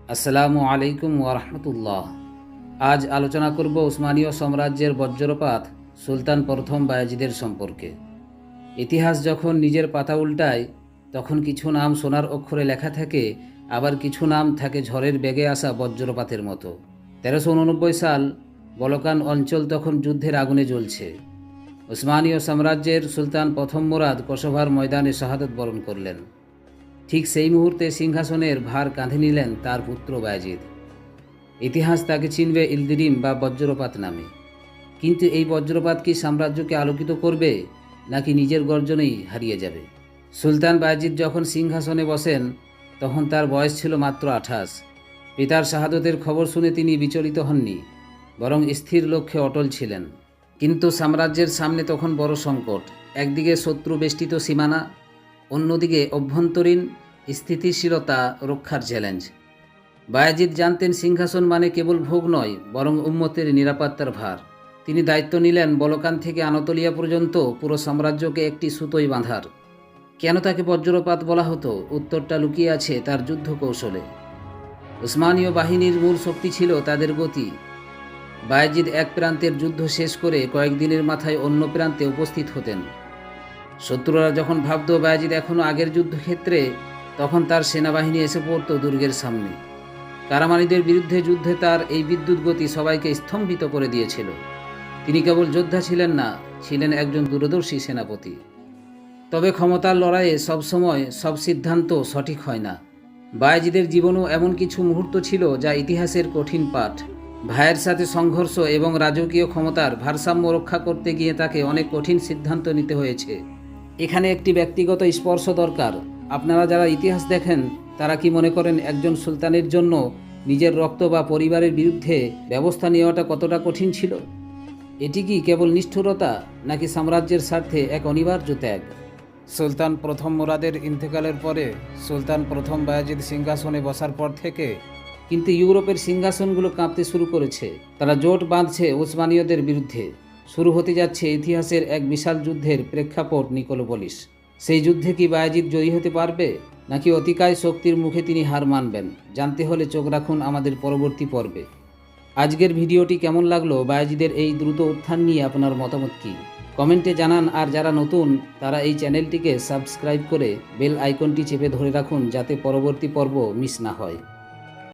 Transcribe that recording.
আসসালামু আলাইকুম ওরহমতুল্লাহ। আজ আলোচনা করব উসমানীয় সাম্রাজ্যের বজ্রপাত সুলতান প্রথম বায়েজিদের সম্পর্কে। ইতিহাস যখন নিজের পাতা উল্টায় তখন কিছু নাম সোনার অক্ষরে লেখা থাকে, আবার কিছু নাম থাকে ঝড়ের বেগে আসা বজ্রপাতের মতো। 1389 সাল, বলকান অঞ্চল তখন যুদ্ধের আগুনে জ্বলছে। উসমানীয় সাম্রাজ্যের সুলতান প্রথম মুরাদ কোসোভার ময়দানে শাহাদত বরণ করলেন। ঠিক সেই মুহূর্তে সিংহাসনের ভার কাঁধে নিলেন তার পুত্র বায়েজিদ। ইতিহাস তাকে চিনবে ইলদিরিম বা বজ্রপাত নামে। কিন্তু এই বজ্রপাত কি সাম্রাজ্যকে আলোকিত করবে, নাকি নিজের গর্জনেই হারিয়ে যাবে? সুলতান বায়েজিদ যখন সিংহাসনে বসেন তখন তার বয়স ছিল মাত্র 28। পিতার শাহাদতের খবর শুনে তিনি বিচলিত হননি, বরং স্থির লক্ষ্যে অটল ছিলেন। কিন্তু সাম্রাজ্যের সামনে তখন বড় সংকট। একদিকে শত্রু বেষ্টিত সীমানা, অন্যদিকে অভ্যন্তরীণ স্থিতিশীলতা রক্ষার চ্যালেঞ্জ। বায়েজিদ জানতেন সিংহাসন মানে কেবল ভোগ নয়, বরং উম্মতের নিরাপত্তার ভার। তিনি দায়িত্ব নিলেন বলকান থেকে আনাতোলিয়া পর্যন্ত পুরো সাম্রাজ্যকে একটি সুতোয় বাঁধার। কেন তাকে বজ্রপাত বলা হতো? উত্তরটা লুকিয়ে আছে তার যুদ্ধ কৌশলে। উসমানীয় বাহিনীর মূল শক্তি ছিল তাদের গতি। বায়েজিদ এক প্রান্তের যুদ্ধ শেষ করে কয়েকদিনের মাথায় অন্য প্রান্তে উপস্থিত হতেন। শত্রুরা যখন ভাবত বায়েজিদ এখনও আগের যুদ্ধক্ষেত্রে, তখন তার সেনাবাহিনী এসে পড়ত দুর্গের সামনে। কারামানিদের বিরুদ্ধে যুদ্ধে তার এই বিদ্যুৎ গতি সবাইকে স্তম্ভিত করে দিয়েছিল। তিনি কেবল যোদ্ধা ছিলেন না, ছিলেন একজন দূরদর্শী সেনাপতি। তবে ক্ষমতার লড়াইয়ে সবসময় সব সিদ্ধান্ত সঠিক হয় না। বায়েজিদের জীবনেও এমন কিছু মুহূর্ত ছিল যা ইতিহাসের কঠিন পাঠ। ভাইয়ের সাথে সংঘর্ষ এবং রাজকীয় ক্ষমতার ভারসাম্য রক্ষা করতে গিয়ে তাকে অনেক কঠিন সিদ্ধান্ত নিতে হয়েছে। এখানে একটি ব্যক্তিগত স্পর্শ দরকার। আপনারা যারা ইতিহাস দেখেন তারা কি মনে করেন একজন সুলতানের জন্য নিজের রক্ত বা পরিবারের বিরুদ্ধে ব্যবস্থা নেওয়াটা কতটা কঠিন ছিল? এটি কি কেবল নিষ্ঠুরতা, নাকি সাম্রাজ্যের স্বার্থে এক অনিবার্য ত্যাগ? সুলতান প্রথম মুরাদের ইন্তেকালের পরে সুলতান প্রথম বায়েজিদ সিংহাসনে বসার পর থেকে কিন্তু ইউরোপের সিংহাসনগুলো কাঁপতে শুরু করেছে। তারা জোট বাঁধছে উসমানীয়দের বিরুদ্ধে। শুরু হতে যাচ্ছে ইতিহাসের এক বিশাল যুদ্ধের প্রেক্ষাপট নিকোলোপলিস। সেই যুদ্ধে কি বায়েজিদ জয়ী হতে পারবে, নাকি অতিকায় শক্তির মুখে তিনি হার মানবেন? জানতে হলে চোখ রাখুন আমাদের পরবর্তী পর্বে। আজকের ভিডিওটি কেমন লাগলো? বায়েজিদের এই দ্রুত উত্থান নিয়ে আপনার মতামত কী? কমেন্টে জানান। আর যারা নতুন তারা এই চ্যানেলটিকে সাবস্ক্রাইব করে বেল আইকনটি চেপে ধরে রাখুন, যাতে পরবর্তী পর্ব মিস না হয়।